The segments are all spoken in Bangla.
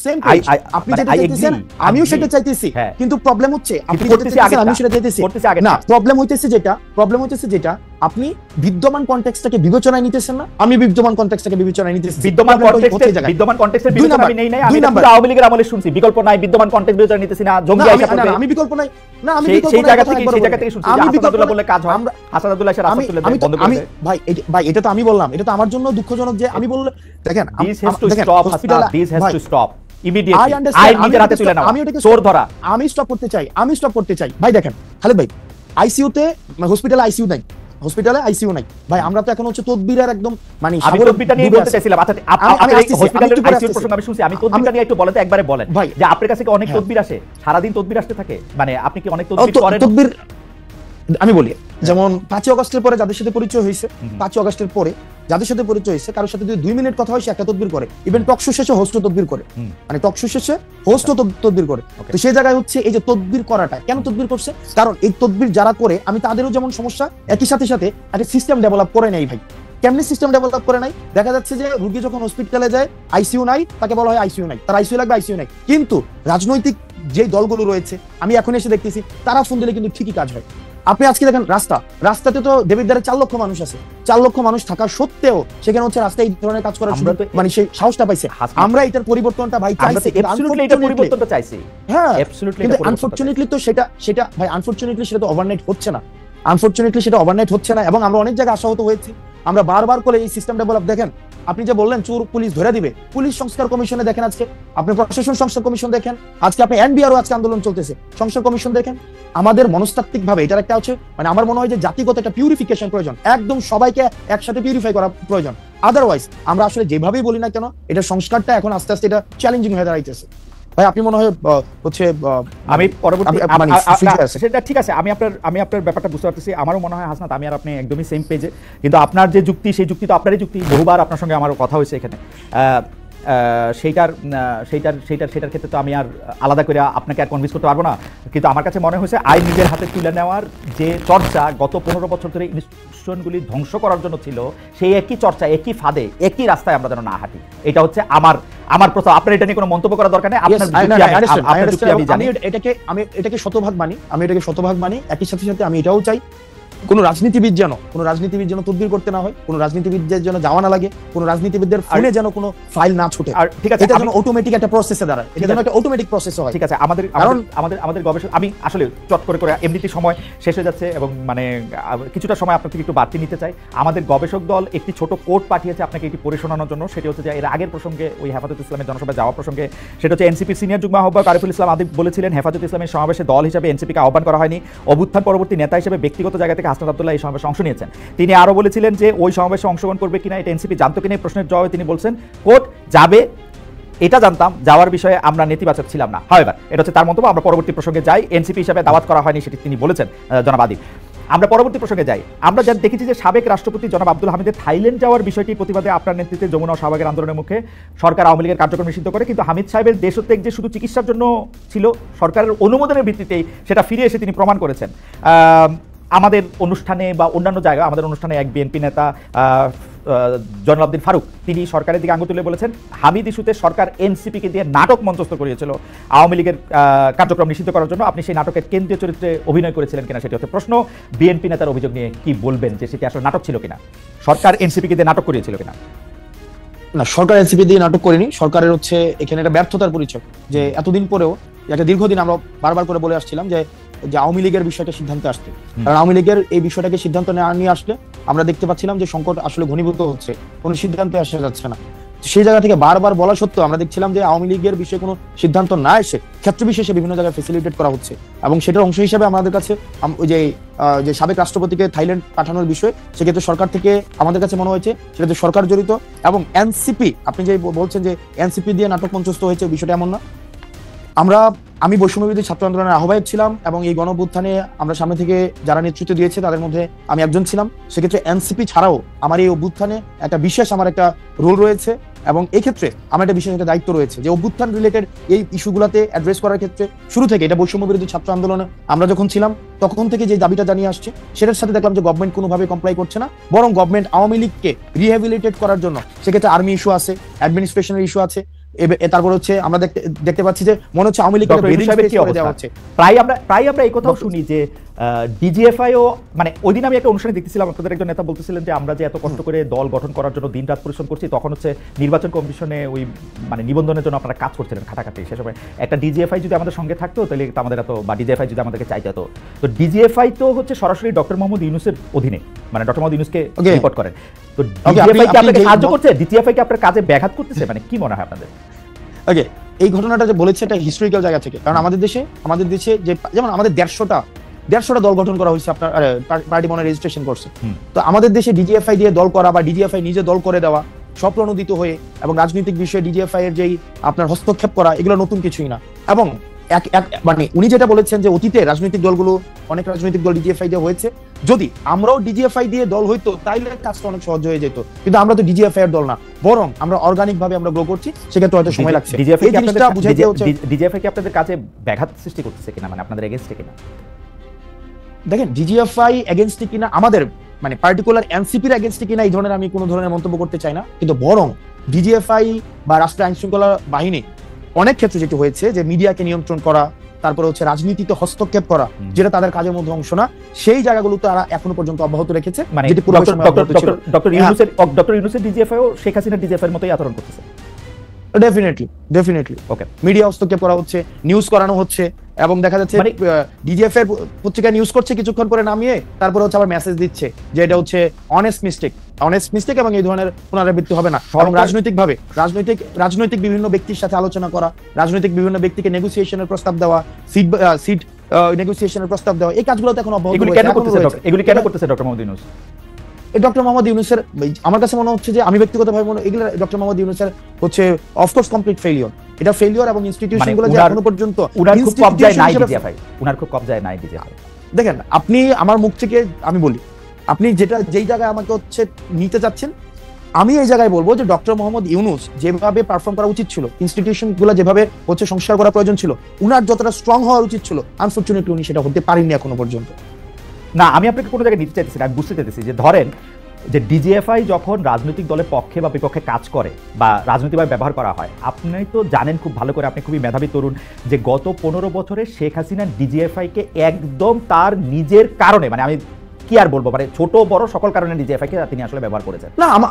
Same page. আপনি যেটা চাইতেছেন আমিও সেটা চাইতেছি, কিন্তু প্রবলেম হচ্ছে আপনি যেটা চাইতেছেন আমি সেটা চাইতেছি না। প্রবলেম হইতেছে যেটা আপনি বিদ্যমান কনটেক্সটটাকে বিবেচনায় নিতেছেন না, আমি বিদ্যমান কনটেক্সটটাকে বিবেচনায় নিতেছি। বিদ্যমান কনটেক্সটের বিবেচনা আমি নেই নাই, আমি তো পুরো আওয়ামী লীগের আমলে শুনছি বিকল্প নাই, বিদ্যমান কনটেক্সট বিবেচনা নিতেছি না, জঙ্গি আইসা করবে। আমি বিকল্প নাই না, আমি সেই জায়গা থেকে শুনছি যে হাসান আব্দুল্লাহ বললে কাজ হয়, হাসান আব্দুল্লাহ এসে রাস্তা তুলে দেয়, বন্ধ করে দেয়। ভাই এটা তো আমি বললাম, এটা তো আমার জন্য দুঃখজনক যে আমি বললে দেখেন this has to stop, this has to stop immediately. নিজের হাতে তুলে নাও, চোর ধরা। আমি স্টপ করতে চাই ভাই। দেখেন খালেদ ভাই, আইসিইউতে হসপিটালে আইসিইউ নাই, ভাই। আমরা তো এখন হচ্ছে তদবিরের একদম মানে আমি তদবিরটা নিয়ে বলতে চাইছিলাম। আচ্ছা আপনি হসপিটালের আইসিইউ প্রসঙ্গ আমি শুনছি, আমি তদবিরটা নিয়ে একটু বলেন তো, একবারে বলেন যে আপনার কাছে কি অনেক তদবির আসে, সারা দিন তদবির আসতে থাকে, মানে আপনি কি অনেক তদবির করেন? তদবির আমি বলি, যেমন 5 আগস্টের পরে যাদের সাথে পরিচয় হয়েছে, 5 আগস্টের পরে যাদের সাথে পরিচয় হয়েছে, কারোর সাথে যদি 2 মিনিট কথা হয় সে একটা তদবির করে, ইভেন টকশো শেষে হোস্ট তদবির করে, মানে টকশো শেষে হোস্ট তদবির করে। তো সেই জায়গায় হচ্ছে এই যে তদবির করাটা কেন তদবির করছে, কারণ এই তদবির যারা করে আমি তাদেরও যেমন সমস্যা, একই সাথে একটা সিস্টেম ডেভেলপ করে নেই ভাই। কেমনি সিস্টেম ডেভেলপ করে নাই? দেখা যাচ্ছে যে রোগী যখন হসপিটালে যায় আইসিইউ নাই, তাকে বলা হয় আইসিইউ নাই, তার আইসিইউ লাগবে, আইসিইউ নাই। কিন্তু রাজনৈতিক যে দলগুলো রয়েছে আমি এখন এসে দেখতেছি তারা ফোন দিলে কিন্তু ঠিকই কাজ হয়। আপনি আজকে দেখেন রাস্তাতে তো দেবিদ্বারে 4 লক্ষ মানুষ আছে, 4 লক্ষ মানুষ থাকা সত্ত্বেও সেখানে হচ্ছে রাস্তায় এই ধরনের কাজ করার মানে সেই সাহসটা পাইছে। আমরা এটার পরিবর্তনটা ভাই চাইছি, পরিবর্তনটা চাইছি, হ্যাঁ কিন্তু আনফরচুনেটলি তো সেটা ভাই আনফরচুনেটলি সেটা তো ওভারনাইট হচ্ছে না, এবং আমরা অনেক জায়গায় আশাহত হয়েছি। আমরা বারবার করে এই সিস্টেম ডেভেলপ, দেখেন আপনি যে বললেন চোর পুলিশ ধরে দিবে, পুলিশ সংস্কার কমিশনে দেখেন, আজকে আপনি প্রশাসন সংস্কার কমিশন দেখেন, আজকে আপনি এনবিআরও আজকে আন্দোলন চলতেছে, সংস্কার কমিশন দেখেন। আমাদের মনস্তাত্ত্বিক ভাবে এটার একটা হচ্ছে মানে আমার মনে হয় যে জাতিগত একটা পিউরিফিকেশন প্রয়োজন, একদম সবাইকে একসাথে পিউরিফাই করা প্রয়োজন। আদারওয়াইজ আমরা আসলে যেভাবেই বলি না কেন এটা সংস্কারটা এখন আস্তে আস্তে এটা চ্যালেঞ্জিং হয়ে দাঁড়াইতেছে। ভাই আপনি মনে হয় হচ্ছে আমি পরবর্তী সেটা ঠিক আছে, আমি আপনার ব্যাপারটা বুঝতে পারতেছি। আমারও মনে হয় হাসনাত আমি আর আপনি একদমই সেম পেজে, কিন্তু আপনার যে যুক্তি সেই যুক্তি তো আপনারই যুক্তি, বহুবার আপনার সঙ্গে আমারও কথা হয়েছে এখানে। সেইটার ক্ষেত্রে তো আমি আর আলাদা করে আপনাকে আর কনভিন্স করতে পারবো না, কিন্তু আমার কাছে মনে হয়েছে আইন নিজের হাতে তুলে নেওয়ার যে চর্চা গত 15 বছর ধরে ইনস্টিটিউশনগুলি ধ্বংস করার জন্য ছিল, সেই একই চর্চা, একই ফাঁদে, একই রাস্তায় আমরা যেন না হাঁটি। এটা হচ্ছে আমার প্রশ্ন। আপনার এটা নিয়ে কোনো মন্তব্য করার দরকার নেই, আমি এটাকে শতভাগ মানি, একই সাথে আমি এটাও চাই কোন রাজনীতিবিদ যেন তদবির করতে না হয়, কোন রাজনীতিবিদদের যেন যাওয়া না লাগে, কোন রাজনীতিবিদদের ফোনে যেন কোনো ফাইল না ছুটে। ঠিক আছে, এটা যেন অটোমেটিক একটা প্রসেসে দাঁড়ায়, এটা যেন একটা অটোমেটিক প্রসেস হয়। ঠিক আছে, আমাদের গবেষণা আমি আসলে চট করে এমনিতে সময় শেষ হয়ে যাচ্ছে এবং মানে কিছুটা সময় আপনার থেকে একটু বাড়তি নিতে চাই। আমাদের গবেষক দল একটি ছোট কোড পাঠিয়েছে আপনাকে এটি পড়ে শোনানোর জন্য। সেটি হচ্ছে যে এর আগের প্রসঙ্গে ওই হেফাজত ইসলামের জনসভায় যাওয়া প্রসঙ্গে, সেটা হচ্ছে এনসিপির সিনিয়র যুগ্ম আহ্বায়ক আরিফুল ইসলাম আদিব বলেছিলেন হেফাজত ইসলামের সমাবেশে দল হিসেবে এনসিপিকে আহ্বান করা হয়নি, অভ্যুত্থান পরবর্তী নেতা হিসেবে ব্যক্তিগত জায়গা থেকে হাসনাত আব্দুল্লাহ এই সমাবেশে অংশ নিয়েছেন। তিনি আরো বলেছিলেন যে ওই সমাবেশে অংশগ্রহণ করবে কিনা এটা এনসিপি জানতো কিনা, প্রশ্নের জবাবে তিনি বলছেন কোর্ট যাবে এটা জানতাম, যাওয়ার বিষয়ে আমরা নেতিবাচক ছিলাম না। হাওয়েভার এটা হচ্ছে তার মন্তব্য। আমরা পরবর্তী প্রসঙ্গে যাই। এনসিপি হিসাবে দাওয়াত করা হয়নি সেটি তিনি বলেছেন জনাব আদিব। আমরা পরবর্তী প্রসঙ্গে যাই। আমরা যা দেখেছি যে সাবেক রাষ্ট্রপতি জনাব আব্দুল হামিদের থাইল্যান্ড যাওয়ার বিষয়টি প্রতিবাদে আপনার নেতৃত্বে যমুনা ও শাহবাগের আন্দোলনের মুখে সরকার আওয়ামী লীগের কার্যক্রম নিষিদ্ধ করে, কিন্তু হামিদ সাহেবের দেশত্যাগ যে শুধু চিকিৎসার জন্য ছিল, সরকারের অনুমোদনের ভিত্তিতেই সেটা ফিরে এসে তিনি প্রমাণ করেছেন। আমাদের অনুষ্ঠানে বা অন্যান্য জায়গায় আমাদের অনুষ্ঠানে এক বিএনপি নেতা জয়নুল আবদিন ফারুক তিনি সরকারের দিকে আঙুল তুলে বলেছেন হামিদ ইস্যুতে সরকার এনসিপিকে দিয়ে নাটক মঞ্চস্থ করিয়েছিল আওয়ামী লীগের কার্যক্রম নিষিদ্ধ করার জন্য। আপনি সেই নাটকের কেন্দ্রীয় চরিত্রে অভিনয় করেছিলেন কিনা সেটি হচ্ছে প্রশ্ন। বিএনপি নেতার অভিযোগ নিয়ে কি বলবেন, যে সেটি আসলে নাটক ছিল কিনা, সরকার এনসিপিকে দিয়ে নাটক করিয়েছিল কিনা? না, সরকার এনসিপি দিয়ে নাটক করেনি। সরকারের হচ্ছে এখানে একটা ব্যর্থতার পরিচয়, যে এতদিন পরেও একটা দীর্ঘদিন আমরা বারবার করে বলে আসছিলাম যে আওয়ামী লীগের বিষয়টা সিদ্ধান্তে আসছে, কারণ আওয়ামী লীগের এই বিষয়টাকে সিদ্ধান্ত নিয়ে আসলে আমরা দেখতে পাচ্ছিলাম যে সংকট আসলে ঘনীভূত হচ্ছে, কোনো সিদ্ধান্তে আসা যাচ্ছে না। সেই জায়গা থেকে বারবার বলা সত্ত্বেও আমরা দেখছিলাম যে আওয়ামী লীগের বিষয়ে কোনো সিদ্ধান্ত না এসে ক্ষেত্র বিশেষে বিভিন্ন জায়গায় ফেসিলিটেট করা হচ্ছে, এবং সেটার অংশ হিসেবে আমাদের কাছে ওই যে সাবেক রাষ্ট্রপতিকে থাইল্যান্ড পাঠানোর বিষয়, সেক্ষেত্রে সরকার থেকে আমাদের কাছে মনে হয়েছে সেটাতে সরকার জড়িত। এবং এনসিপি, আপনি যে বলছেন যে এনসিপি দিয়ে নাটক মঞ্চস্থ হয়েছে, বিষয়টা এমন না। আমি বৈষম্যবিরোধী ছাত্র আন্দোলনের আহ্বায়ক ছিলাম, এবং এই গণঅভ্যুত্থানে আমরা সামনে থেকে যারা নেতৃত্ব দিয়েছে তাদের মধ্যে আমি একজন ছিলাম। সেক্ষেত্রে এনসিপি ছাড়াও আমার এই অভ্যুত্থানে একটা বিশেষ আমার একটা রোল রয়েছে, এবং এই ক্ষেত্রে আমার একটা বিশেষ একটা দায়িত্ব রয়েছে যে অভ্যুত্থান রিলেটেড এই ইস্যুগুলোতে অ্যাড্রেস করার ক্ষেত্রে শুরু থেকে এটা বৈষম্যবিরোধী ছাত্র আন্দোলনে আমরা যখন ছিলাম তখন থেকে যে দাবিটা জানিয়ে আসছে, সেটার সাথে দেখলাম যে গভর্নমেন্ট কোনোভাবে কমপ্লাই করছে না, বরং গভর্নমেন্ট আওয়ামী লীগকে রিহ্যাবিলিটেট করার জন্য সেক্ষেত্রে আর্মি ইস্যু আছে, অ্যাডমিনিস্ট্রেশনের ইস্যু আছে, তারপর হচ্ছে আমরা দেখতে পাচ্ছি যে মনে হচ্ছে আওয়ামী লীগের ব্রিদিং স্পেস করে দেওয়া হচ্ছে। প্রায় আমরা এই কথাও শুনি যে ডিজিএফআইও মানে ওই দিন আমি একটা অনুষ্ঠানে দেখতেছিলাম, আপনাদের একজন নেতা বলতেছিলেন যে আমরা যে এত কষ্ট করে দল গঠন করার জন্য দিন রাত পরিশ্রম করছি, তখন হচ্ছে নির্বাচন কমিশনে ওই মানে নিবন্ধনের জন্য আপনারা কাজ করছিলেন খাটাখাটি। সে সময় একটা ডিজিএফআই যদি আমাদের সঙ্গে থাকতো তাহলে আমাদের এত, বা ডিজিএফআই যদি আমাদেরকে চাইতে হতো। তো ডিজিএফআই তো হচ্ছে সরাসরি ডক্টর মোহাম্মদ ইউনূসের অধীনে, মানে ডক্টর মোহাম্মদ ইউনূসকে রিপোর্ট করেন। তো ডিজিএফআই কি আপনাকে সাহায্য করছে? ডিজিএফআই কি আপনার কাজে ব্যাঘাত করতেছে? মানে কি মনে হয় আপনাদের? ওকে, এই ঘটনাটা যে বলেছে এটা হিস্টোরিক্যাল জায়গা থেকে, কারণ আমাদের দেশে যে যেমন আমাদের 150টা দল গঠন করা হয়েছে, আপনার পার্টি মনে রেজিস্ট্রেশন করছে। তো আমাদের দেশে ডিজিএফআই দিয়ে দল করা বা ডিজিএফআই নিজে দল করে দেওয়া, স্বপ্রণোদিত হয়ে এবং রাজনৈতিক বিষয়ে ডিজিএফআই এর যেই আপনার হস্তক্ষেপ করা, এগুলো নতুন কিছুই না। এবং মানে উনি যেটা বলেছেন যে অতীতে রাজনৈতিক দলগুলো, অনেক রাজনৈতিক দল ডিজিএফআই দিয়ে হয়েছে, যদি আমরাও ডিজিএফআই দিয়ে দল হইতো তাইলে কাজটা অনেক সহজ হয়ে যেত, কিন্তু আমরা তো ডিজিএফআই এর দল না, বরং আমরা অর্গানিক ভাবে আমরা গ্রো করছি, সেক্ষেত্রে হয়তো সময় লাগছে। ডিজিএফআই কি আপনাদের কাজে ব্যাঘাত সৃষ্টি করতেছে কিনা, মানে আপনাদের এগেইনস্টে কিনা? দেখেন, ডিজিএফআই এগেইনস্টে কিনা, আমাদের মানে পার্টিকুলার এনসিপির এগেইনস্টে কিনা এই ধরনের আমি কোনো ধরনের মন্তব্য করতে চাই না, কিন্তু বরং ডিজিএফআই বা রাষ্ট্রীয় আইন শৃঙ্খলা বাহিনী অনেক ক্ষেত্রে যেটা হয়েছে যে মিডিয়াকে নিয়ন্ত্রণ করা, তারপরে হচ্ছে রাজনীতিতে হস্তক্ষেপ করা, যেটা তাদের কাজের মধ্যে অংশ না, সেই জায়গাগুলো তারা এখনো পর্যন্ত অব্যাহত রেখেছে। মানে ডক্টর ইউনূসের ডিজিএফআইও শেখ হাসিনার ডিজিএফআই এর মতোই আচরণ করতেছে। ডেফিনেটলি ওকে, মিডিয়া হস্তক্ষেপ করা হচ্ছে, নিউজ করানো হচ্ছে, এবং দেখা যাচ্ছে ডিজিএফআই এর পত্রিকা নিউজ করছে, কিছুক্ষণ পরে নামিয়ে তারপরে হচ্ছে আবার মেসেজ দিচ্ছে যে এটা হচ্ছে অনেস্ট মিস্টেক এবং এই ধরনের পুনরাবৃত্তি হবে না। এবং রাজনৈতিক বিভিন্ন ব্যক্তির সাথে আলোচনা করা, রাজনৈতিক বিভিন্ন ব্যক্তিকে নেগোসিয়েশনের প্রস্তাব দেওয়া, সিট নেগোসিয়েশনের প্রস্তাব দেওয়া, এই কাজগুলো তো এখন অব্যাহত রয়েছে। এগুলি কেন করতেছে ডক্টর মোহাম্মদ ইউনূস? ডক্টর মোহাম্মদ ইউনূসের আমার কাছে মনে হচ্ছে যে, আমি ব্যক্তিগতভাবে মনে, এগুলো ডক্টর মোহাম্মদ ইউনূসের হচ্ছে অফকোর্স কমপ্লিট ফেলিওর। এটা ফেলিওর, এবং ইনস্টিটিউশনগুলো যে এখনো পর্যন্ত উনার খুব কবজায় নাই ডিজিএফআই। দেখেন, আপনি আমার মুখ থেকে আমি বলি, আপনি যেই জায়গায় আমাকে হচ্ছে নিতে চাচ্ছেন, আমি এই জায়গায় বলবো যে ডক্টর মোহাম্মদ ইউনূস যেভাবে পারফর্ম করা উচিত ছিল, ইনস্টিটিউশনগুলো যেভাবে হচ্ছে সংস্কার করা প্রয়োজন ছিল, উনার যতটা স্ট্রং হওয়া উচিত ছিল, আনফরচুনেটলি উনি সেটা হতে পারেননি এখনো পর্যন্ত। না, আমি আপনাকে কোনো জায়গায় নিতে চাইতেছি না, আমি বুঝতে চাইতেছি যে ধরেন যে ডিজিএফআই যখন রাজনৈতিক দলের পক্ষে বা বিপক্ষে কাজ করে বা রাজনৈতিকভাবে ব্যবহার করা হয়, আপনি তো জানেন খুব ভালো করে, আপনি খুবই মেধাবী তরুণ, যে গত 15 বছরে শেখ হাসিনা ডিজিএফআইকে একদম তার নিজের কারণে, মানে আমি কি আর বলবো, মানে ছোট বড় সকল কারণে ডিজিএফআইকে তিনি আসলে ব্যবহার করেছেন।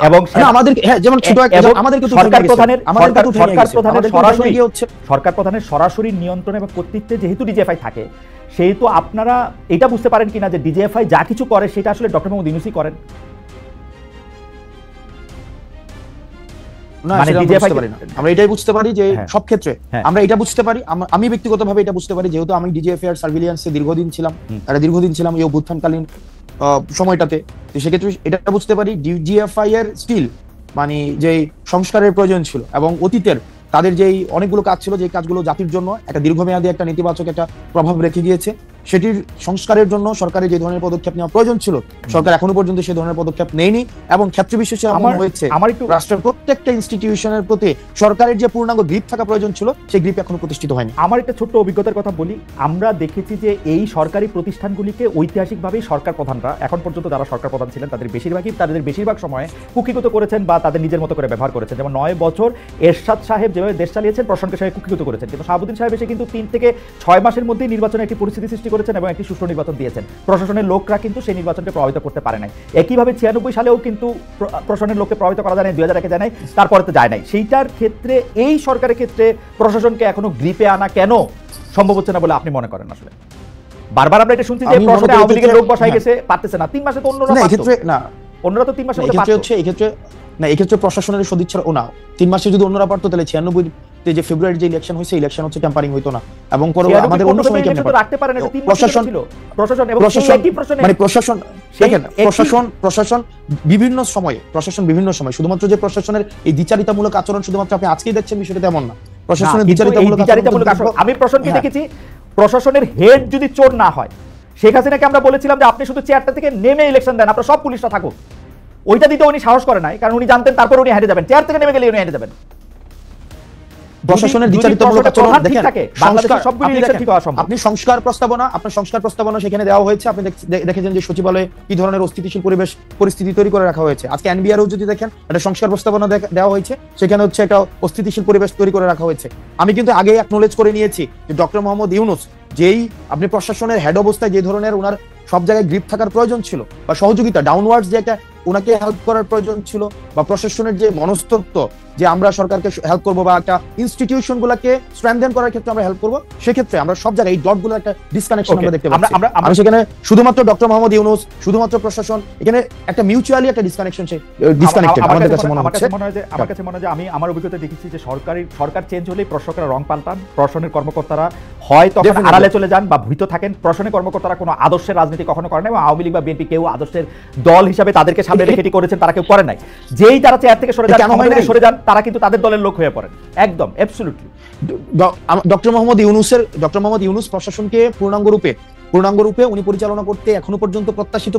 এবং আমাদের যেমন ছোট আমাদেরকে সরকার প্রধানের সরাসরি নিয়ন্ত্রণ এবং কর্তৃত্বে যেহেতু ডিজিএফআই থাকে, সেহেতু আপনারা এটা বুঝতে পারেন কিনা যে ডিজিএফআই যা কিছু করে সেটা আসলে ডক্টর মোহাম্মদ ইউনূসই করেন? আমরা এটাই বুঝতে পারি যে সব ক্ষেত্রে আমরা এটা বুঝতে পারি, আমি ব্যক্তিগতভাবে এটা বুঝতে পারি, যেহেতু আমি ডিজিএফআই এর সার্ভিলিয়েন্সে দীর্ঘদিন ছিলাম এই অভ্যুত্থানকালীন সময়টাতে, তো সেক্ষেত্রে এটা বুঝতে পারি ডিজিএফআই এর স্টিল মানে যে সংস্কারের প্রয়োজন ছিল, এবং অতীতের তাদের যেই অনেকগুলো কাজ ছিল, যে কাজগুলো জাতির জন্য একটা দীর্ঘমেয়াদী একটা নেতিবাচক একটা প্রভাব রেখে গিয়েছে, সেটির সংস্কারের জন্য সরকারের যে ধরনের পদক্ষেপ নেওয়া প্রয়োজন ছিল, সরকার এখনো পর্যন্ত সেই ধরনের পদক্ষেপ নেয়নি। এবং ক্ষেত্র বিশেষে এমন হয়েছে রাষ্ট্রের প্রত্যেকটা ইনস্টিটিউশনের প্রতি সরকারের যে পূর্ণাঙ্গ গ্রিপ থাকা প্রয়োজন ছিল, সেই গ্রিপ এখনো প্রতিষ্ঠিত হয়নি। আমার একটা ছোট্ট অভিজ্ঞতার কথা বলি, আমরা দেখেছি যে এই সরকারি প্রতিষ্ঠানগুলিকে ঐতিহাসিকভাবেই সরকার প্রধানরা, এখন পর্যন্ত যারা সরকার প্রধান ছিলেন তাদের বেশিরভাগ সময় কুক্ষিগত করেছেন বা তাদের নিজের মতো করে ব্যবহার করেছেন। যেমন 9 বছর এরশাদ সাহেব যেভাবে দেশ চালিয়েছেন, প্রশাসনকে সাহেব কুক্ষিগত করেছেন, কিন্তু শাহাবুদ্দিন সাহেব এসে কিন্তু 3 থেকে 6 মাসের মধ্যেই নির্বাচনের একটি পরিস্থিতি সৃষ্টি করেছেন এবং একটি সুষ্ঠু নির্বাচন দিয়েছেন। প্রশাসনের লোকরা কিন্তু সেই নির্বাচনকে প্রভাবিত করতে পারে নাই। একইভাবে 96 সালেও কিন্তু প্রশাসনের লোককে প্রভাবিত করা যায় নাই, 2001-এ যায় নাই, তারপরে তো যায় নাই। সেইটার ক্ষেত্রে এই সরকারের ক্ষেত্রে প্রশাসনকে এখনো গ্রিপে আনা কেন সম্ভব হচ্ছে না বলে আপনি মনে করেন? আসলে বারবার আমরা এটা শুনছি যে প্রশাসনে আওয়ামী লীগের লোক বসাই গেছে, পারতেছে না। 3 মাসে তো অন্যরা তো 3 মাসে এই ক্ষেত্রে প্রশাসনের সদিচ্ছা না, 3 মাসে যদি অন্যরা পারতো তাহলে 96 যে ফেব্রুয়ারি যে ইলেকশন হয়েছে, ইলেকশন হচ্ছে টেম্পারিং হইতো না। এবং আমাদের অন্য সময় কেন রাখতে পারে না? প্রশাসন বিভিন্ন সময় শুধুমাত্র যে প্রশাসনের এই দ্বিচারিতামূলক আচরণ শুধুমাত্র আপনি আজকেই দেখছেন বিষয়টা তেমন না। প্রশাসনের দ্বিচারিতামূলক আচরণ আমি প্রশাসনকে দেখেছি, প্রশাসনের হেড যদি চোর না হয়, শেখ হাসিনাকে আমরা বলেছিলাম যে আপনি শুধু চেয়ারটা থেকে নেমে ইলেকশন দেন, আপনারা সব পুলিশরা থাকুক, ওইটা দিতে উনি সাহস করে নাই, কারণ উনি জানতেন তারপর উনি হেঁটে যাবেন, চেয়ার থেকে নেমে গেলে উনি হেঁটে যাবেন। প্রশাসনের বিচারিতামূলক আচরণ দেখেন, আপনি সংস্কার প্রস্তাবনা সেখানে দেওয়া হয়েছে। আপনি দেখেছেন যে সচিবালয়ে কি ধরনের অস্থিতিশীল পরিস্থিতি তৈরি করে রাখা হয়েছে। আজকে এনবিআরও যদি দেখেন একটা সংস্কার প্রস্তাবনা দেওয়া হয়েছে, সেখানে হচ্ছে একটা অস্থিতিশীল পরিবেশ তৈরি করে রাখা হয়েছে। আমি কিন্তু আগে অ্যাকনোলেজ করে নিয়েছি যে ডক্টর মোহাম্মদ ইউনূস যেই আপনি প্রশাসনের হেড অবস্থায় যে ধরনের ওনার সব জায়গায় গ্রিপ থাকার প্রয়োজন ছিল বা সহযোগিতা ডাউনওয়ার্ডস যে একটা ওনাকে হেল্প করার প্রয়োজন ছিল, বা প্রশাসনের যে মনস্তত্ত্ব যে আমরা সরকারকে হেল্প করবো বা একটা ইনস্টিটিউশন গুলাকে স্ট্রেংথেন করার ক্ষেত্রে আমরা হেল্প করবো, সেক্ষেত্রে আমরা সব জায়গায় এই ডটগুলো একটা ডিসকানেকশন আমরা দেখতে পাচ্ছি। আমরা সেখানে শুধুমাত্র ডক্টর মোহাম্মদ ইউনূস, শুধুমাত্র প্রশাসন, এখানে একটা মিউচুয়ালি একটা ডিসকানেকশন ডিসকানেক্টেড আমাদের কাছে মনে হচ্ছে। আমার কাছে মনে হয় যে আমি আমার অভিজ্ঞতা দেখেছি যে সরকার চেঞ্জ হলেই প্রশাসকেরা রং পাল্টান, প্রশাসনের কর্মকর্তারা হয় তখন আড়ালে চলে যান বা ভীত থাকেন। প্রশাসনের কর্মকর্তারা কোনো আদর্শের রাজনীতি কখনো করে না, এবং আওয়ামী লীগ বা বিএনপি কেউ আদর্শের দল হিসাবে তাদেরকে সামনে রেখে করেছেন, তারা কেউ করে নাই। যেই যারা চেয়ার থেকে সরে যান তারা কিন্তু তাদের দলের লোক হয়ে পড়েন, একদম অ্যাবসলিউটলি। ডক্টর মোহাম্মদ ইউনূস প্রশাসনকে পূর্ণাঙ্গ রূপে উনি পরিচালনা করতে এখনো পর্যন্ত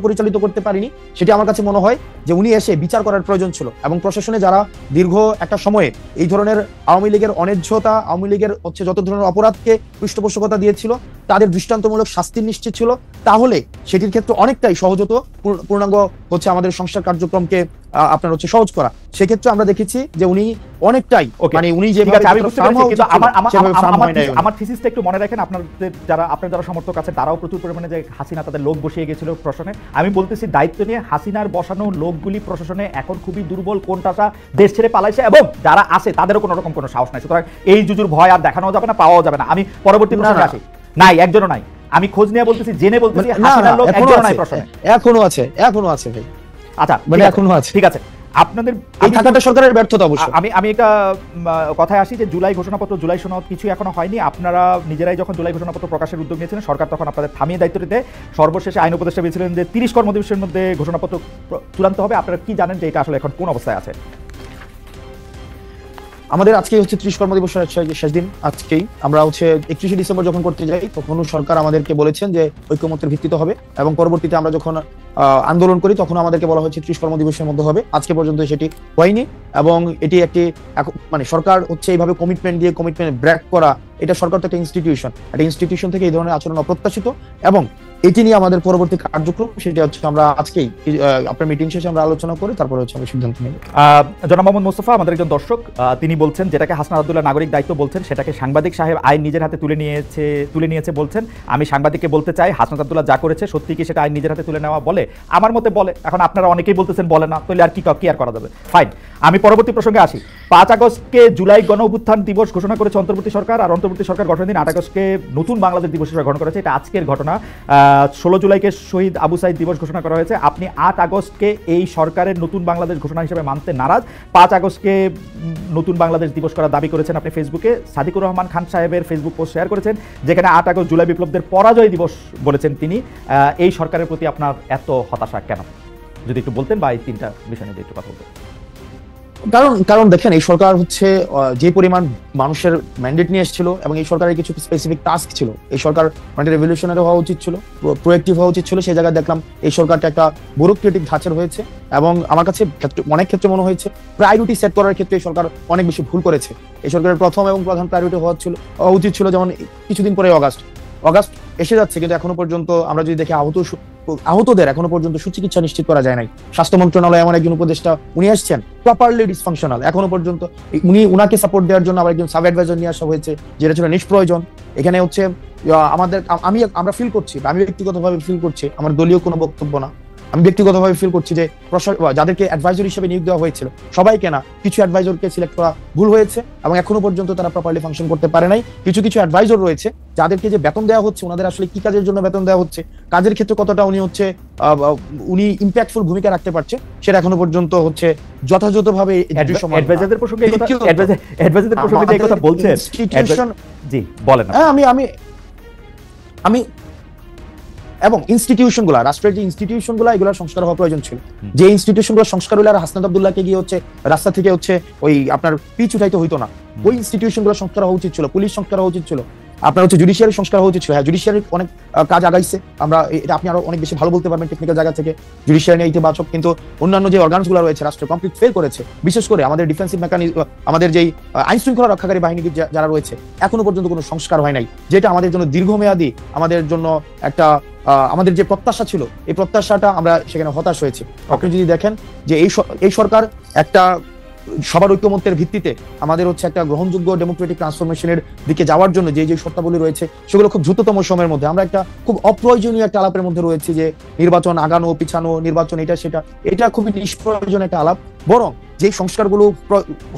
পরিচালিত করতে পারেনি। সেটি আমার কাছে মনে হয় যে উনি এসে বিচার করার প্রয়োজন ছিল, এবং প্রশাসনে যারা দীর্ঘ একটা সময়ে এই ধরনের আওয়ামী লীগের অন্যায্যতা, আওয়ামী লীগের হচ্ছে যত ধরনের অপরাধকে পৃষ্ঠপোষকতা দিয়েছিল, তাদের দৃষ্টান্তমূলক শাস্তি নিশ্চিত ছিল, তাহলে সেটির ক্ষেত্রে অনেকটাই সহজ হতো পূর্ণাঙ্গ হচ্ছে আমাদের সংস্কার কার্যক্রমকে আপনার হচ্ছে সহজ করা। সেক্ষেত্রে আমরা দেখেছি যে উনি অনেকটাই মানে উনি যে আমার থিসিসটা একটু মনে রাখেন, আপনার যারা সমর্থক আছে তারাও প্রচুর পরিমাণে যে হাসিনা তাদের লোক বসিয়ে গেছিল প্রশাসনে। আমি বলতেছি দায়িত্ব নিয়ে হাসিনার বসানো লোকগুলি প্রশাসনে এখন খুবই দুর্বল, কোনটা দেশ ছেড়ে পালাইছে, এবং যারা আছে তাদেরও কোনো রকম কোনো সাহস নাই। সুতরাং এই জুজুর ভয় আর দেখানো যাবে না, পাওয়াও যাবে না। আমি পরবর্তী প্রশ্নে আসি। নাই, একজনও নাই। আমি খোঁজ নিয়ে বলতেছি, জেনে বলতেছি হাসিনার লোক একজনও নাই প্রশাসনে। এখনো আছে ভাই। আচ্ছা, মানে এখনো আছে। ঠিক আছে, আপনাদের এই থাকাটা সরকারের ব্যর্থতা অবশ্য। আমি একটা কথায় আসি যে জুলাই ঘোষণাপত্র, জুলাই সনদ কিছু এখনো হয়নি। আপনারা নিজেরাই যখন জুলাই ঘোষণাপত্র প্রকাশের উদ্যোগ নিয়েছিলেন, সরকার তখন আপনাদের থামিয়ে দায়িত্ব দিতে সর্বশেষে আইন উপদেষ্টা বলেছিলেন যে 30 কর্মদিবসের মধ্যে ঘোষণাপত্র চূড়ান্ত হবে। আপনারা কি জানেন যে এটা আসলে এখন কোন অবস্থায় আছে? আমাদের আজকে হচ্ছে 30 কর্মদিবসের শেষ দিন। আজকেই আমরা হচ্ছে 31শে ডিসেম্বর যখন করতে যাই, তখন সরকার আমাদেরকে বলেছেন যে ঐক্যমত্যের ভিত্তিতে হবে, এবং পরবর্তীতে আমরা যখন আন্দোলন করি তখন আমাদেরকে বলা হয়েছে 30 কর্মদিবসের মধ্যে হবে। আজকে পর্যন্ত সেটি হয়নি, এবং এটি একটি মানে সরকার হচ্ছে এইভাবে কমিটমেন্ট ব্রেক করা, এটা সরকার তো একটা ইনস্টিটিউশন থেকে এই ধরনের আচরণ অপ্রত্যাশিত, এবং এটি নিয়ে আমাদের পরবর্তী কার্যক্রম সেটা হচ্ছে আমরা আজকেই আপনার মিটিং শেষে আমরা আলোচনা করে তারপরে হচ্ছে আমরা সিদ্ধান্ত নেব। জনাব মোহাম্মদ মোস্তফা আমাদের একজন দর্শক, তিনি বলছেন যেটাকে হাসনাত আব্দুল্লাহ নাগরিক দায়িত্ব বলছেন, সেটাকে সাংবাদিক সাহেব আইন নিজের হাতে তুলে নিয়েছে বলছেন। আমি সাংবাদিককে বলতে চাই, হাসনাত আব্দুল্লাহ যা করেছে সত্যি কি সেটা আইন নিজের হাতে তুলে নেওয়া বলে? আমার মতে বলে। এখন আপনারা অনেকেই বলতেছেন বলে না, তাহলে আর কি আর করা যাবে? ফাইন, আমি পরবর্তী প্রসঙ্গে আসি। 5 আগস্টকে জুলাই গণ অভ্যুত্থান দিবস ঘোষণা করেছে অন্তর্বর্তী সরকার, আর অন্তর্বর্তী সরকার গঠনের দিন 8 আগস্টকে নতুন বাংলাদেশ দিবস হিসেবে গ্রহণ করেছে। এটা আজকের ঘটনা। 16 জুলাইকে শহীদ আবু সাইদ দিবস ঘোষণা করা হয়েছে। আপনি 8 আগস্টকে এই সরকারের নতুন বাংলাদেশ ঘোষণা হিসেবে মানতে নারাজ। 5 আগস্টকে নতুন বাংলাদেশ দিবস করার দাবি করেছেন আপনি ফেসবুকে। সাদিকুর রহমান খান সাহেবের ফেসবুক পোস্ট শেয়ার করেছেন, যেখানে 8 আগস্ট জুলাই বিপ্লবদের পরাজয় দিবস বলেছেন তিনি। এই সরকারের প্রতি আপনার এত হতাশা কেন, যদি একটু বলতেন, বা এই 3টা বিষয় নিয়ে একটু কথা বলতেন। কারণ দেখেন, এই সরকার হচ্ছে যে পরিমাণ মানুষের ম্যান্ডেট নিয়ে এসেছিল, এবং এই সরকারের কিছু স্পেসিফিক টাস্ক ছিল, এই সরকার মানে রেভলিউশনারি হওয়া উচিত ছিল, প্রোয়েক্টিভ হওয়া উচিত ছিল। সেই জায়গায় দেখলাম এই সরকারটা একটা ব্যুরোক্রেটিক ধাঁচের হয়েছে, এবং আমার কাছে অনেক ক্ষেত্রে মনে হয়েছে প্রায়োরিটি সেট করার ক্ষেত্রে এই সরকার অনেক বেশি ভুল করেছে। এই সরকারের প্রথম এবং প্রধান প্রায়োরিটি হওয়া উচিত ছিল, যেমন কিছুদিন পরে অগাস্ট এসে যাচ্ছে, কিন্তু এখনো পর্যন্ত আমরা যদি দেখি আহতদের এখনো পর্যন্ত সুচিকিৎসা নিশ্চিত করা যায় নাই। স্বাস্থ্য মন্ত্রণালয় এমন একজন উপদেষ্টা উনি আসছেন প্রপারলি ডিসফাংশনাল, এখনো পর্যন্ত উনাকে সাপোর্ট দেওয়ার জন্য আবার একজন সাব অ্যাডভাইজার নিয়ে আসা হয়েছে, যেটা ছিল নিষ্প্রয়োজন। এখানে হচ্ছে আমরা ফিল করছি, আমি ব্যক্তিগতভাবে ফিল করছি, আমার দলীয় কোনো বক্তব্য না, আমি ব্যক্তিগতভাবে ফিল করছি যে যাদেরকে অ্যাডভাইজার হিসেবে নিয়োগ দেওয়া হয়েছিল সবাইকে না, কিছু অ্যাডভাইজারকে সিলেক্ট করা ভুল হয়েছে, এবং এখনো পর্যন্ত তারা প্রপারলি ফাংশন করতে পারে নাই। কিছু অ্যাডভাইজার রয়েছে যাদেরকে যে বেতন দেওয়া হচ্ছে, ওনাদের আসলে কি কাজের জন্য বেতন দেওয়া হচ্ছে, কাজের ক্ষেত্রে কতটা উনি ইম্প্যাক্টফুল ভূমিকা রাখতে পারছে, সেটা এখনো পর্যন্ত হচ্ছে যথাযথভাবে অ্যাডভাইজারদের প্রসঙ্গে এই কথা বলছেন। জি বলেন। আমি এবং ইনস্টিটিউশনগুলো, রাষ্ট্রের যে ইনস্টিটিউশনগুলো, এগুলো সংস্কার হওয়া প্রয়োজন ছিল। যে ইনস্টিটিউশনগুলো সংস্কার হলে আর হাসনাত আব্দুল্লাহকে গিয়ে হচ্ছে রাস্তা থেকে হচ্ছে ওই আপনার পিচ উঠাইতে হইতো না, ওই ইনস্টিটিউশনগুলো সংস্কার হওয়া উচিত ছিল। পুলিশ সংস্কার হওয়া উচিত ছিল, আপনার হচ্ছে জুডিশিয়ারি সংস্কার হওয়া উচিত ছিল। হ্যাঁ, জুডিশিয়ারি অনেক কাজ আগাইছে, আমরা এটা আপনি আরো অনেক বেশি ভালো বলতে পারবেন টেকনিক্যাল জায়গা থেকে। জুডিশিয়ারি নিয়ে ইতিবাচক, কিন্তু অন্যান্য যে অর্গানসগুলো রয়েছে রাষ্ট্র কমপ্লিট ফেল করেছে। বিশেষ করে আমাদের ডিফেন্সিভ মেকানিজম, আমাদের যেই আইন শৃঙ্খলা রক্ষাকারী বাহিনী যারা রয়েছে, এখনো পর্যন্ত কোনো সংস্কার হয় নাই, যেটা আমাদের জন্য দীর্ঘমেয়াদী, আমাদের জন্য একটা আমাদের যে প্রত্যাশা ছিল, এই প্রত্যাশাটা আমরা সেখানে হতাশ হয়েছি। আপনি যদি দেখেন যে এই সরকার একটা সবার ঐক্যমত্যের ভিত্তিতে আমাদের হচ্ছে একটা গ্রহণযোগ্য ডেমোক্রেটিক ট্রান্সফরমেশনের দিকে যাওয়ার জন্য যে যে শর্তাবলী রয়েছে, সেগুলো খুব দ্রুততম সময়ের মধ্যে, আমরা একটা খুব অপ্রয়োজনীয় একটা আলাপের মধ্যে রয়েছে যে নির্বাচন আগানো পিছানো, নির্বাচন এটা সেটা, এটা খুবই নিষ্প্রয়োজনীয় একটা আলাপ। বরং যে সংস্কারগুলো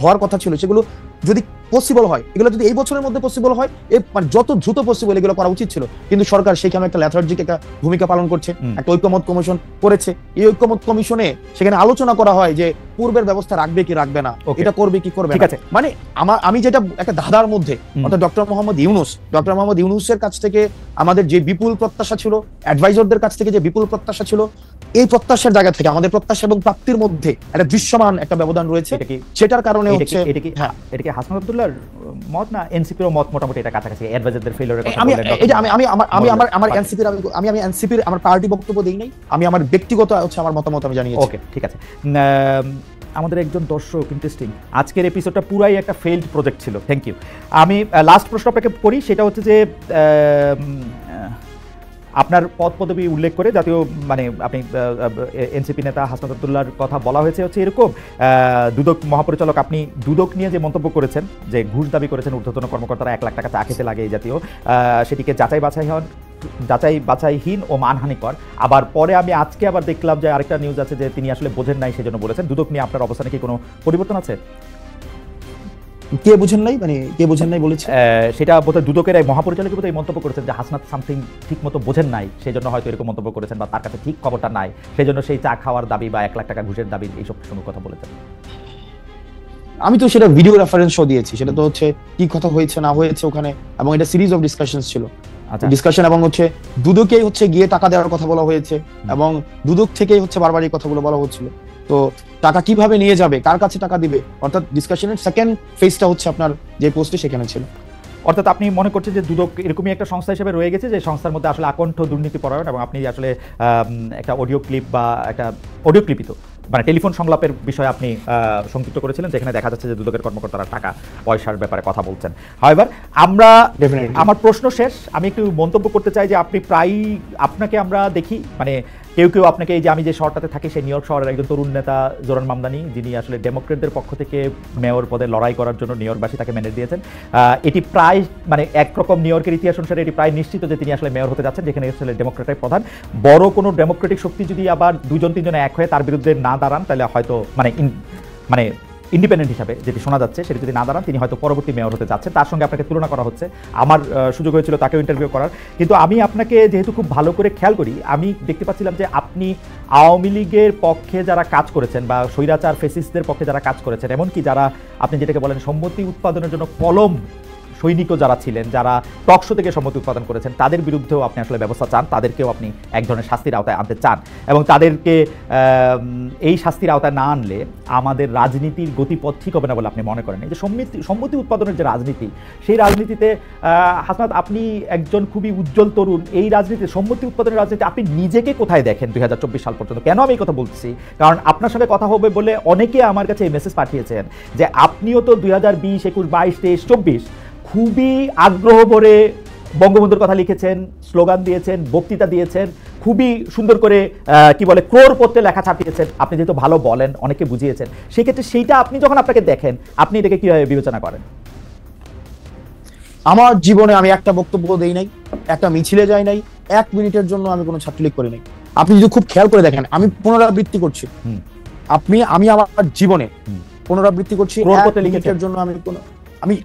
হওয়ার কথা ছিল, সেগুলো যদি পসিবল হয়, এগুলো যদি এই বছরের মধ্যে পসিবল হয়, মানে যত দ্রুত পসিবল এগুলো করা উচিত ছিল। কিন্তু সরকার সেখানে একটা ল্যাথার্জিক একটা ভূমিকা পালন করছে, একটা ঐক্যমত কমিশন করেছে। এই ঐক্যমত কমিশনে সেখানে আলোচনা করা হয় যে পূর্বের ব্যবস্থা রাখবে কি রাখবে না, এটা করবে কি করবে না। মানে আমি যেটা একটা ধাঁধার মধ্যে, অর্থাৎ ডক্টর মোহাম্মদ ইউনূসের কাছ থেকে আমাদের যে বিপুল প্রত্যাশা ছিল, অ্যাডভাইজারদের কাছ থেকে যে বিপুল প্রত্যাশা ছিল, এই প্রত্যাশার জায়গা থেকে আমাদের প্রত্যাশা এবং প্রাপ্তির মধ্যে একটা দৃশ্যমান একটা ব্যবধান রয়েছে। সেটার কারণে হচ্ছে এটা কি হাসনাত আব্দুল্লাহর মত না এনসিপির মত মোটামুটি এটা কাছাকাছি অ্যাডভাইজারদের ফেলিওরের কথা বলেন? আমি এনসিপির আমার পার্টি বক্তব্য দেই নাই, আমি আমার ব্যক্তিগত হচ্ছে আমার মতামত আমি জানিয়েছি। ওকে, ঠিক আছে। আমাদের একজন দর্শক, ইন্টারেস্টিং, আজকের এপিসোডটা পুরাই একটা ফেইলড প্রজেক্ট ছিল। Thank you. আমি লাস্ট প্রশ্ন আপনাকে করি, সেটা হচ্ছে যে আপনার পদ পদবি উল্লেখ করে জাতীয়, মানে আপনি এনসিপি নেতা হাসনাত আব্দুল্লাহর কথা বলা হয়েছে হচ্ছে এরকম, দুদক মহাপরিচালক, আপনি দুদক নিয়ে যে মন্তব্য করেছেন যে ঘুষ দাবি করেছেন ঊর্ধ্বতন কর্মকর্তারা 1 লাখ টাকা চা খেতে লাগে এই জাতীয়, সেটিকে যাচাই বাছাইহীন ও মানহানিকর। আবার পরে আমি আজকে আবার দেখলাম যে আরেকটা নিউজ আছে যে তিনি আসলে বোঝেন নাই, সেজন্য বলেছেন। দুদক নিয়ে আপনার অবস্থানে কি কোনো পরিবর্তন আছে? কে বুঝেন নাই, মানে কে বুঝেন নাই বলেছে সেটা বোধহয় দুদকের মহাপরিচালক বোধহয় মন্তব্য করেছেন যে হাসনাত সামথিং ঠিক মতো বোঝেন নাই, সেই জন্য হয়তো এরকম মন্তব্য করেছেন, বা তার কাছে ঠিক খবরটা নাই, সেই জন্য সেই চা খাওয়ার দাবি বা 1 লাখ টাকা ঘুষের দাবি এইসব প্রসঙ্গ কথা বলেছেন। আমি তো সেটা ভিডিও রেফারেন্স শো দিয়েছি, সেটা তো হচ্ছে কি কথা হয়েছে না হয়েছে ওখানে, এবং এটা সিরিজ অফ ডিসকাশনস ছিল। ডিসকাশন এবং হচ্ছে দুদকেই হচ্ছে গিয়ে টাকা দেওয়ার কথা বলা হয়েছে, এবং দুদক থেকেই হচ্ছে বারবার এই কথাগুলো বলা হচ্ছিল। তো টাকা কিভাবে নিয়ে যাবে, কার কাছে টাকা দিবে, অর্থাৎ ডিসকাশনের সেকেন্ড ফেজটা হচ্ছে আপনার যে পোস্টে সেখানে ছিল। অর্থাৎ আপনি মনে করছেন যে দুদক এরকমই একটা সংস্থা হিসেবে রয়ে গেছে, যে সংস্থার মধ্যে আসলে আকণ্ঠ দুর্নীতি পরায়ণ, এবং আপনি আসলে একটা অডিও ক্লিপ বা একটা অডিও ক্লিপিত মানে টেলিফোন সংলাপের বিষয়ে আপনি সংযুক্ত করেছিলেন, যেখানে দেখা যাচ্ছে যে দুদকের কর্মকর্তারা টাকা পয়সার ব্যাপারে কথা বলছেন। হাউএভার আমার প্রশ্ন শেষ, আমি একটু মন্তব্য করতে চাই যে আপনি প্রায়ই, আপনাকে আমরা দেখি, মানে কেউ আপনাকে, এই যে আমি যে শহরটাতে থাকি সেই নিউ ইয়র্ক শহরের একজন তরুণ নেতা জোরান মামদানি, যিনি আসলে ডেমোক্রেটদের পক্ষ থেকে মেয়র পদে লড়াই করার জন্য নিউ ইয়র্কবাসী তাকে ম্যান্ডেট দিয়েছেন। এটি প্রায়, মানে একরকম নিউ ইয়র্কের ইতিহাস অনুসারে এটি প্রায় নিশ্চিত যে তিনি আসলে মেয়র হতে যাচ্ছেন, যেখানে আসলে ডেমোক্রেটের প্রধান। বড় কোনো ডেমোক্রেটিক শক্তি যদি আবার 2-3 জন এক হয়ে তার বিরুদ্ধে না দাঁড়ান, তাহলে হয়তো মানে ইন্ডিপেন্ডেন্ট হিসাবে যেটি শোনা যাচ্ছে, সেটি যদি না দাঁড়ান, তিনি হয়তো পরবর্তী মেয়র হতে যাচ্ছেন। তার সঙ্গে আপনাকে তুলনা করা হচ্ছে, আমার সুযোগ হয়েছিল তাকেও ইন্টারভিউ করার। কিন্তু আমি আপনাকে যেহেতু খুব ভালো করে খেয়াল করি, আমি দেখতে পাচ্ছিলাম যে আপনি আওয়ামী লীগের পক্ষে যারা কাজ করেছেন বা স্বৈরাচার ফেসিস্টদের পক্ষে যারা কাজ করেছেন, এমনকি যারা আপনি যেটাকে বলেন সম্মতি উৎপাদনের জন্য কলম সৈনিকও যারা ছিলেন, যারা টকশো থেকে সম্মতি উৎপাদন করেছেন, তাদের বিরুদ্ধেও আপনি আসলে ব্যবস্থা চান, তাদেরকেও আপনি এক ধরনের শাস্তির আওতায় আনতে চান, এবং তাদেরকে এই শাস্তির আওতায় না আনলে আমাদের রাজনীতির গতিপথ ঠিক হবে না বলে আপনি মনে করেন? এই যে সম্মতি উৎপাদনের যে রাজনীতি, সেই রাজনীতিতে হাসনাত, আপনি একজন খুবই উজ্জ্বল তরুণ, এই রাজনীতি, সম্মতি উৎপাদনের রাজনীতি আপনি নিজেকে কোথায় দেখেন 2024 সাল পর্যন্ত? কেন আমি এই কথা বলছি, কারণ আপনার সঙ্গে কথা হবে বলে অনেকে আমার কাছে এই মেসেজ পাঠিয়েছেন যে আপনিও তো 2020, 21, 22, 23, 24 খুবই আগ্রহ ভরে বঙ্গবন্ধুর কথা লিখেছেন, স্লোগান দিয়েছেন, বক্তৃতা দিয়েছেন, খুবই সুন্দর করে কি বলে ক্রোড় পত্রে লেখা ছাপিয়েছেন, আপনি যেহেতু ভালো বলেন, অনেকে বুঝিয়েছেন, সেক্ষেত্রে সেইটা আপনি যখন আপনাকে দেখেন, আপনি এটাকে কিভাবে বিবেচনা করেন? আমার জীবনে আমি একটা বক্তব্য দেই নাই, একটা মিছিলে যাই নাই, 1 মিনিটের জন্য আমি কোনো ছাত্রলীগ করি নাই। আপনি যদি খুব খেয়াল করে দেখেন, আমি পুনরাবৃত্তি করছি, আমি আমার জীবনে পুনরাবৃত্তি করছি, 1 মিনিটের জন্য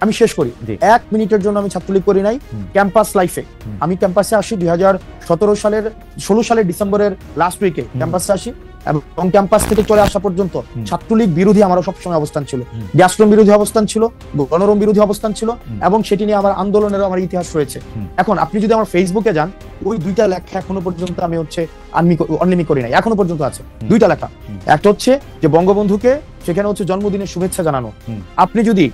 আমি শেষ করি, 1 মিনিটের জন্য আমি ছাত্রলীগ করি নাই। ক্যাম্পাস লাইফে আমি ক্যাম্পাসে আসি 2016 সালের ডিসেম্বরের লাস্ট উইকে ক্যাম্পাসে আসি, এবং ক্যাম্পাস থেকে চলে আসা পর্যন্ত ছাত্রলীগ বিরোধী আমারও সবসময় অবস্থান ছিল, গ্যাস্ট্রম বিরোধী অবস্থান ছিল, গণরম বিরোধী অবস্থান ছিল, এবং সেটি নিয়ে আমার আন্দোলনেরও আমার ইতিহাস রয়েছে। এখন আপনি যদি আমার ফেসবুকে যান, ওই 2টা লেখা এখনো পর্যন্ত আমি হচ্ছে অনলিমি করি নাই, এখনো পর্যন্ত আছে 2টা লেখা। একটা হচ্ছে যে বঙ্গবন্ধুকে সেখানে হচ্ছে জন্মদিনের শুভেচ্ছা জানানো। আপনি যদি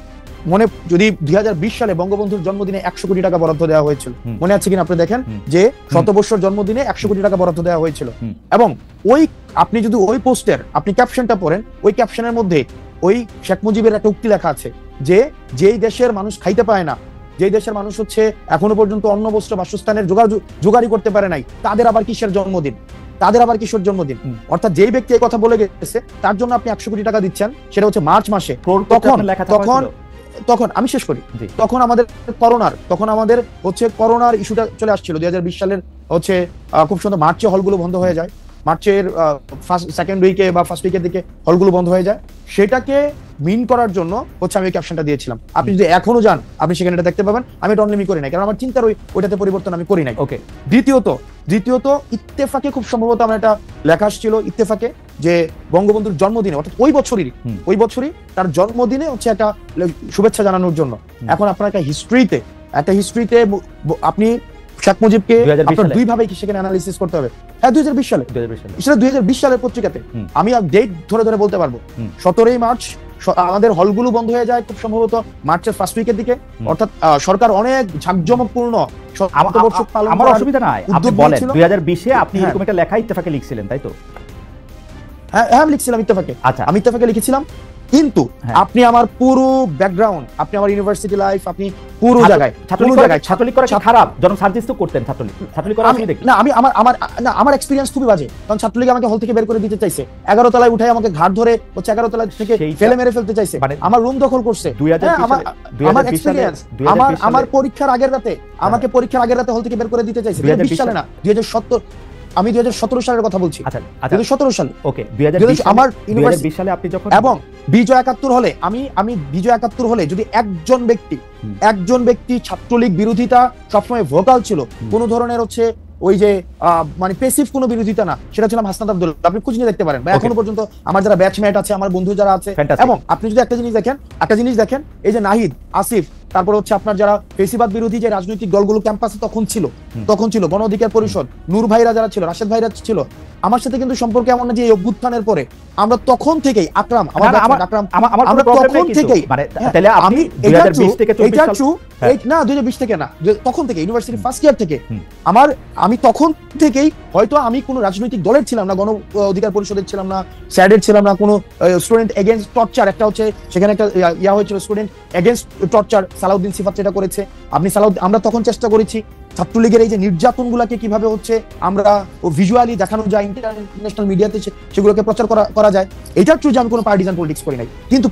মনে যদি 2020 সালে বঙ্গবন্ধুর জন্মদিনে 100 কোটি টাকা বরাদ্দ দেওয়া হয়েছিল, মনে আছে কিনা আপনি দেখেন যে শতবর্ষর জন্মদিনে 100 কোটি টাকা বরাদ্দ দেওয়া হয়েছিল, এবং ওই আপনি যদি ওই পোস্টের আপনি ক্যাপশনটা পড়েন, ওই ক্যাপশনের মধ্যে ওই শেখ মুজিবের একটা উক্তি লেখা আছে যে যেই দেশের মানুষ খাইতে পায় না, যেই দেশের মানুষ হচ্ছে এখনো পর্যন্ত অন্ন বস্ত্র বাসস্থানের জোগাড়ই করতে পারে নাই, তাদের আবার কিসের জন্মদিন, তাদের আবার কিশোর জন্মদিন। অর্থাৎ যেই ব্যক্তি এই কথা বলে গেছে তার জন্য আপনি 100 কোটি টাকা দিচ্ছেন, সেটা হচ্ছে মার্চ মাসে। তখন আমি শেষ করি, তখন আমাদের হচ্ছে করোনার ইস্যুটা চলে আসছিল 2020 সালের হচ্ছে খুব সুন্দর মার্চে হলগুলো বন্ধ হয়ে যায়, মার্চের সেকেন্ড উইকে বা ফার্স্ট উইকের দিকে হলগুলো বন্ধ হয়ে যায়। সেটাকে মিন করার জন্য হচ্ছে আমি ক্যাপশনটা দিয়েছিলাম। আপনি যদি এখনো যান আপনি সেখানে এটা দেখতে পাবেন। আমি এটা অনলাইন করি নাই, কারণ আমার চিন্তার ওইটাতে পরিবর্তন আমি করি নাই। ওকে। দ্বিতীয়ত ইত্তেফাকে খুব সম্ভবত আমার একটা লেখা আসছিল ইত্তেফাকে, যে বঙ্গবন্ধুর জন্মদিনে, অর্থাৎ ওই বছরই তার জন্মদিনে হচ্ছে একটা শুভেচ্ছা জানানোর জন্য। এখন আপনার একটা হিস্ট্রিতে আপনি শেখ মুজিবকে দুই ভাবে সেখানে অ্যানালিসিস করতে হবে। হ্যাঁ, 2020 সালে, সেটা 2020 সালের পত্রিকাতে আমি ডেট ধরে বলতে পারবো। 17 মার্চ আমাদের হলগুলো বন্ধ হয়ে যায় খুব সম্ভবত মার্চের ফার্স্ট উইকের দিকে, অর্থাৎ সরকার অনেক ঝাঁকজমকপূর্ণ। আমার অসুবিধা নাই, আপনি বলেন 2020-এ আপনি এরকম একটা লেখা ইত্তেফাকে লিখছিলেন, তাই তো? হ্যাঁ, আমি লিখছিলাম ইত্তেফাকে। আচ্ছা, আমি ইত্তেফাকে লিখেছিলাম, কিন্তু আপনি আমার পুরো ব্যাকগ্রাউন্ড, আপনি আমার ইউনিভার্সিটি লাইফ, আপনি পুরো জায়গায় ছাত্রলীগ করা কি খারাপ? জনম সার্জিস তো করতেন ছাত্রলীগ করা আমি দেখি না। আমার এক্সপেরিয়েন্স খুবই বাজে, কারণ ছাত্রলীগ আমাকে হল থেকে বের করে দিতে চাইছে, 11 তলায় উঠাই আমাকে ঘাট ধরে হচ্ছে 11 তলা থেকে ফেলে মেরে ফেলতে চাইছে, আমার রুম দখল করছে। আমার এক্সপেরিয়েন্স, আমার পরীক্ষার আগের রাতে আমাকে হল থেকে বের করে দিতে চাইছে। 2020 সালে না, 2017, আমি 2017 সালের কথা বলছি। 2017 সালে। ওকে, 2020 আমার ইউনিভার্সিটি সালে আপনি যখন, এবং বিজয় 71 হলে আমি বিজয় 71 হলে যদি একজন ব্যক্তি ছাত্রলীগ বিরোধিতা সবসময় ভোকাল ছিল, কোন ধরনের হচ্ছে ওই যে মানে পেসিভ কোনো বিরোধিতা না, সেটা ছিলাম হাসনাত আব্দুল্লাহ। আপনি খুঁজে নিয়ে দেখতে পারেন, বা এখনো পর্যন্ত আমার যারা ব্যাচমেট আছে, আমার বন্ধু যারা আছে। এবং আপনি যদি একটা জিনিস দেখেন, এই যে নাহিদ, আসিফ, তারপর হচ্ছে আপনার যারা ফেসিবাদ বিরোধী যে রাজনৈতিক দলগুলো ক্যাম্পাসে তখন ছিল গণ অধিকার পরিষদ, নূর ভাইরা যারা ছিল, রাশেদ ভাইরা ছিল, আমার সাথে কিন্তু সম্পর্ক এমন না যে এই অভ্যুত্থানের পরে আমরা তখন থেকেই আমরা তখন থেকেই, আমি 2020 থেকে না, তখন থেকে ইউনিভার্সিটি ফার্স্ট ইয়ার থেকে আমি তখন থেকেই, হয়তো আমি কোনো রাজনৈতিক দলের ছিলাম না, গণ অধিকার পরিষদের ছিলাম না, স্যাডের ছিলাম না, কোনো স্টুডেন্ট এগেইনস্ট টর্চার, একটা হচ্ছে সেখানে একটা হয়েছিল স্টুডেন্ট এগেইনস্ট টর্চার, সালাউদ্দিন সিফাত যেটা করেছে। আমরা তখন চেষ্টা করেছি ছাত্রলীগের এই যে নির্যাতনগুলোকে কিভাবে হচ্ছে আমরা ভিজুয়ালি দেখানো যায়, ইন্টারন্যাশনাল মিডিয়াতে সেগুলোকে প্রচার করা যায়। এটা ট্রু যে আমি কোনো পার্টিজান পলিটিক্স করি নাই, কিন্তু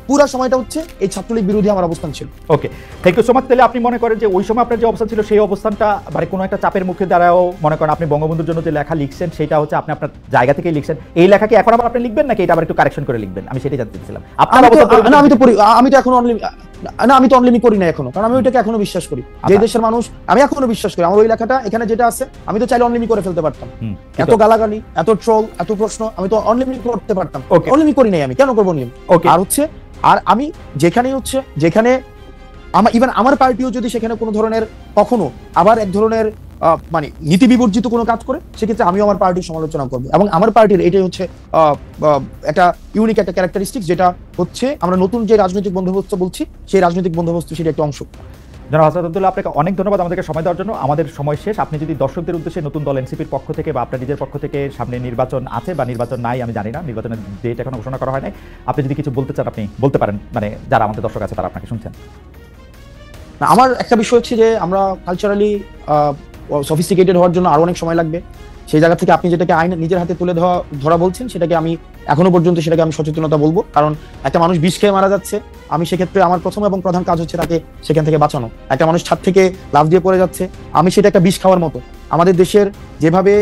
পুরা সময়টা হচ্ছে এই ছাত্রলীগ বিরোধী আমার অবস্থান ছিল। ওকে, থ্যাংক ইউ সো মাচ। তাহলে আপনি মনে করেন যে ওই সময় আপনার যে অবস্থান ছিল, সেই অবস্থানটা মানে কোনো একটা চাপের মুখে দাঁড়াও মনে করেন আপনি বঙ্গবন্ধুর জন্য যে লেখা লিখছেন, সেটা হচ্ছে আপনি আপনার জায়গা থেকেই লিখছেন। এই লেখাকে এখন আবার আপনি লিখবেন নাকি এটা আবার একটু কারেকশন করে লিখবেন? আমি সেটাই জানতে চাইছিলাম। আমি তো অনলাইন করি না এখনো, কারণ আমি ওইটাকে এখনো বিশ্বাস করি যে দেশের মানুষ, আমি এখনো বিশ্বাস করি। আমার ওই লেখাটা এখানে যেটা আছে, আমি তো চাইলে অনলাইন করে ফেলতে পারতাম। এত গালাগালি, এত ট্রোল, এত প্রশ্ন, আমি তো অনলাইন করতে পারতাম। অনলাইন করি নাই, আমি কেন করবো নিয়ম? আর আমি যেখানে আমার পার্টিও যদি সেখানে কোনো ধরনের কখনো আবার এক ধরনের মানে নীতি বিবর্জিত কোনো কাজ করে, সেক্ষেত্রে আমিও আমার পার্টির সমালোচনা করবো। এবং আমার পার্টির এটাই হচ্ছে একটা ইউনিক একটা ক্যারেক্টারিস্টিক্স, যেটা হচ্ছে আমরা নতুন যে রাজনৈতিক বন্দোবস্ত বলছি, সেই রাজনৈতিক বন্দোবস্ত সেটা একটা অংশ। জনাব হাসনাত আব্দুল্লাহ, আপনাকে অনেক ধন্যবাদ আমাদেরকে সময় দেওয়ার জন্য। আমাদের সময় শেষ। আপনি যদি দর্শকদের উদ্দেশ্যে নতুন দল এনসিপির পক্ষ থেকে বা আপনার নিজের পক্ষ থেকে, সামনে নির্বাচন আছে বা নির্বাচন নাই আমি জানি না, নির্বাচনের ডেট এখনো ঘোষণা করা হয় নাই, আপনি যদি কিছু বলতে চান আপনি বলতে পারেন, মানে যারা আমাদের দর্শক আছে তারা আপনাকে শুনছেন। আমার একটা বিষয় হচ্ছে যে আমরা কালচারালি সফিস্টিকেটেড হওয়ার জন্য আরো অনেক সময় লাগবে। সেই জায়গা থেকে আপনি যেটাকে আইন নিজের হাতে তুলে ধরা বলছেন, সেটাকে আমি এখনো পর্যন্ত আমি সচেতনতা বলবো। কারণ একটা মানুষ বিষ খেয়ে মারা যাচ্ছে, আমি সেক্ষেত্রে আমার প্রথম এবং প্রধান কাজ হচ্ছে তাকে সেখান থেকে বাঁচানো। একটা মানুষ ছাদ থেকে লাফ দিয়ে পড়ে যাচ্ছে, আমি সেটা একটা বিষ খাওয়ার মতো। আমাদের দেশের যেভাবে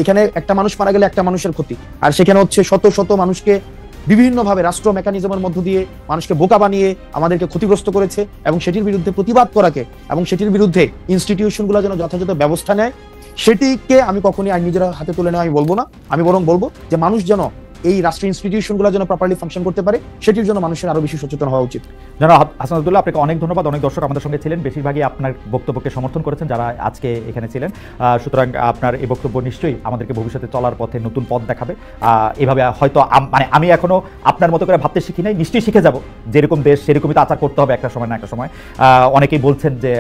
এখানে একটা মানুষ মারা গেলে একটা মানুষের ক্ষতি, আর সেখানে হচ্ছে শত শত মানুষকে বিভিন্নভাবে রাষ্ট্র মেকানিজমের মধ্য দিয়ে মানুষকে বোকা বানিয়ে আমাদেরকে ক্ষতিগ্রস্ত করেছে। এবং সেটির বিরুদ্ধে প্রতিবাদ করাকে এবং সেটির বিরুদ্ধে ইনস্টিটিউশনগুলো যেন যথাযথ ব্যবস্থা নেয়, সেটিকে আমি কখনই আইন নিজের হাতে তুলে নেওয়া আমি বলবো না। আমি বরং বলবো যে মানুষ যেন এই রাষ্ট্রীয় ইনস্টিটিউশনগুলো যেন প্রপারলি ফাংশন করতে পারে, সেটির জন্য মানুষের আরো বেশি সচেতন হওয়া উচিত। জনাব হাসান আব্দুল্লাহ, আপনাকে অনেক ধন্যবাদ। অনেক দর্শক আমাদের সঙ্গে ছিলেন, বেশিরভাগই আপনার বক্তব্যকে সমর্থন করেছেন যারা আজকে এখানে ছিলেন। সুতরাং আপনার এই বক্তব্য নিশ্চয়ই আমাদেরকে ভবিষ্যতে চলার পথে নতুন পথ দেখাবে। এভাবে হয়তো মানে আমি এখনো আপনার মতো করে ভাবতে শিখি নাই, নিশ্চয়ই শিখে যাব। যেরকম দেশ সেরকমই তো আচার করতে হবে একটা সময় না একটা সময়। অনেকেই বলছেন যে